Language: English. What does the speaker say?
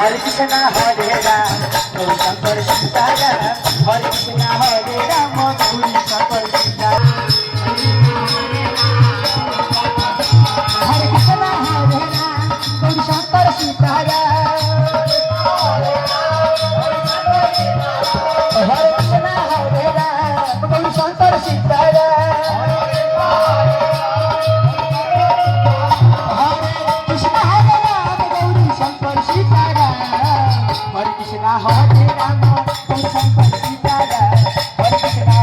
Hare Krishna Hare Ram Gauri Shankar Sitaram Hare Krishna Hare Ram Gauri Shankar Sitaram Hare Krishna Hare Ram Gauri Shankar Sitaram Hare Krishna Hare Ram Gauri Shankar Sitaram Hare Krishna Hare Rama Hare Krishna